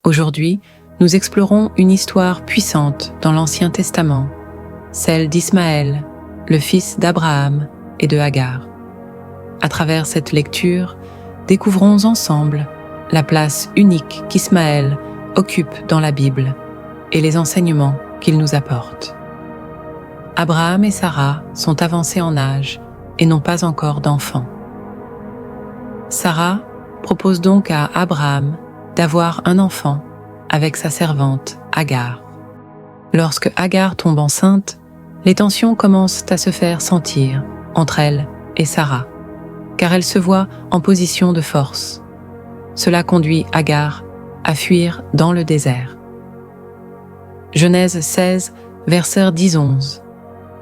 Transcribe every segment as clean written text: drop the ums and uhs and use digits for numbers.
Aujourd'hui, nous explorons une histoire puissante dans l'Ancien Testament, celle d'Ismaël, le fils d'Abraham et de Agar. À travers cette lecture, découvrons ensemble la place unique qu'Ismaël occupe dans la Bible et les enseignements qu'il nous apporte. Abraham et Sarah sont avancés en âge et n'ont pas encore d'enfants. Sarah propose donc à Abraham d'avoir un enfant avec sa servante Agar. Lorsque Agar tombe enceinte, les tensions commencent à se faire sentir entre elle et Sarah, car elle se voit en position de force. Cela conduit Agar à fuir dans le désert. Genèse 16, versets 10-11.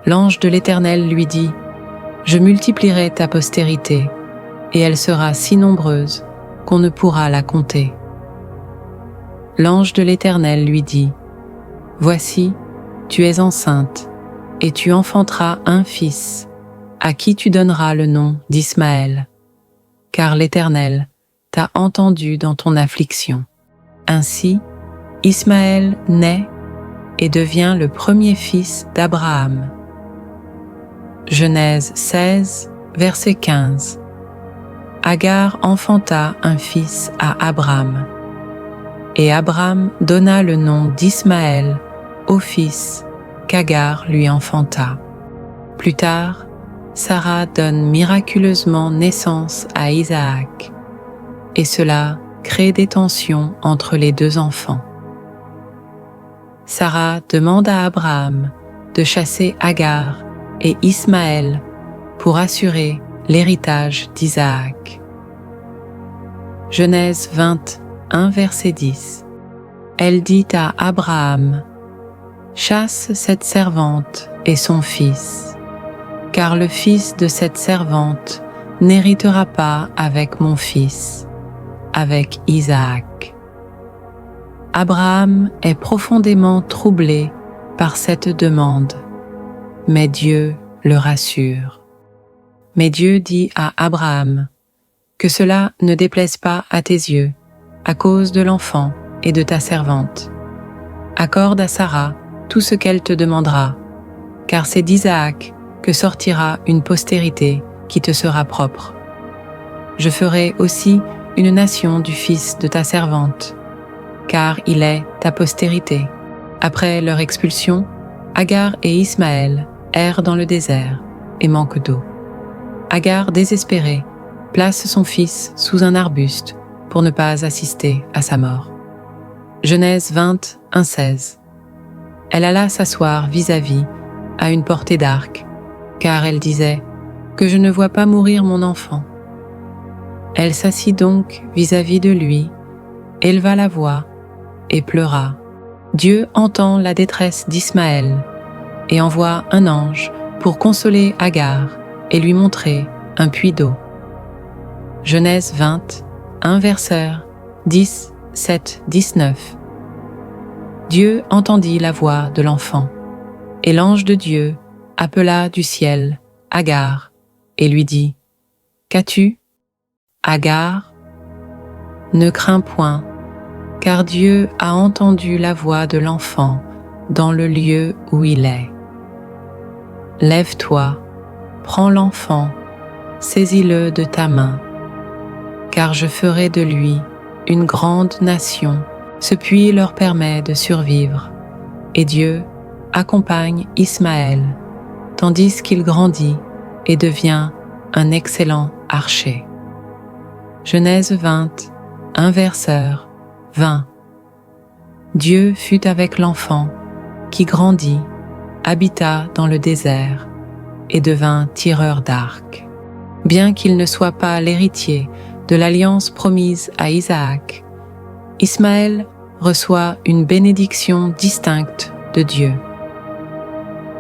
L'ange de l'Éternel lui dit : « Je multiplierai ta postérité, et elle sera si nombreuse qu'on ne pourra la compter. » L'ange de l'Éternel lui dit : « Voici, tu es enceinte, et tu enfanteras un fils, à qui tu donneras le nom d'Ismaël, car l'Éternel t'a entendu dans ton affliction. » Ainsi, Ismaël naît et devient le premier fils d'Abraham. Genèse 16, verset 15. Agar enfanta un fils à Abram, et Abram donna le nom d'Ismaël au fils qu'Agar lui enfanta. Plus tard, Sarah donne miraculeusement naissance à Isaac, et cela crée des tensions entre les deux enfants. Sarah demande à Abraham de chasser Agar et Ismaël pour assurer l'héritage d'Isaac. Genèse 21, verset 10. Elle dit à Abraham : « Chasse cette servante et son fils, car le fils de cette servante n'héritera pas avec mon fils, avec Isaac. » Abraham est profondément troublé par cette demande, mais Dieu le rassure. Mais Dieu dit à Abraham : « Que cela ne déplaise pas à tes yeux, à cause de l'enfant et de ta servante. Accorde à Sarah tout ce qu'elle te demandera, car c'est d'Isaac que sortira une postérité qui te sera propre. Je ferai aussi une nation du fils de ta servante, car il est ta postérité. » Après leur expulsion, Agar et Ismaël errent dans le désert et manquent d'eau. Agar, désespérée, place son fils sous un arbuste pour ne pas assister à sa mort. Genèse 21, 16. Elle alla s'asseoir vis-à-vis, à une portée d'arc, car elle disait : « Que je ne vois pas mourir mon enfant. » Elle s'assit donc vis-à-vis de lui, éleva la voix et pleura. Dieu entend la détresse d'Ismaël et envoie un ange pour consoler Agar et lui montrer un puits d'eau. Genèse 21, versets 10, 7, 19. Dieu entendit la voix de l'enfant, et l'ange de Dieu appela du ciel Agar et lui dit : « Qu'as-tu, Agar ? Ne crains point, car Dieu a entendu la voix de l'enfant dans le lieu où il est. Lève-toi, prends l'enfant, saisis-le de ta main, car je ferai de lui une grande nation. » Ce puits leur permet de survivre, et Dieu accompagne Ismaël, tandis qu'il grandit et devient un excellent archer. Genèse 21, verset 20. Dieu fut avec l'enfant, qui grandit, habita dans le désert et devint tireur d'arc. Bien qu'il ne soit pas l'héritier de l'alliance promise à Isaac, Ismaël reçoit une bénédiction distincte de Dieu.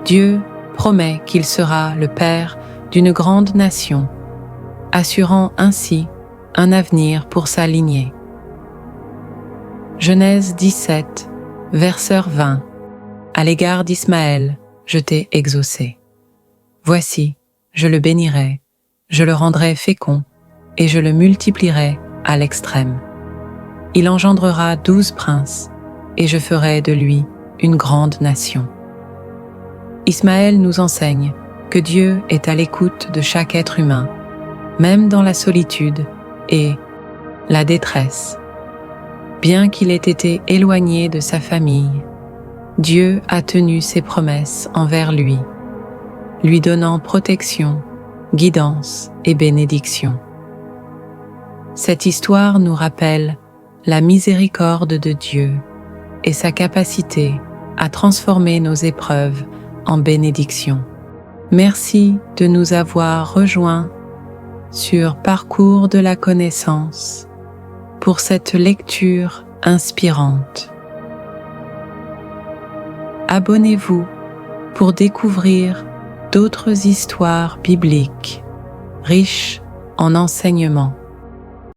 Dieu promet qu'il sera le père d'une grande nation, assurant ainsi un avenir pour sa lignée. Genèse 17, verset 20. À l'égard d'Ismaël, je t'ai exaucé. Voici, je le bénirai, je le rendrai fécond, et je le multiplierai à l'extrême. Il engendrera 12 princes, et je ferai de lui une grande nation. Ismaël nous enseigne que Dieu est à l'écoute de chaque être humain, même dans la solitude et la détresse. Bien qu'il ait été éloigné de sa famille, Dieu a tenu ses promesses envers lui, lui donnant protection, guidance et bénédiction. Cette histoire nous rappelle la miséricorde de Dieu et sa capacité à transformer nos épreuves en bénédictions. Merci de nous avoir rejoints sur Parcours de la connaissance pour cette lecture inspirante. Abonnez-vous pour découvrir d'autres histoires bibliques riches en enseignements.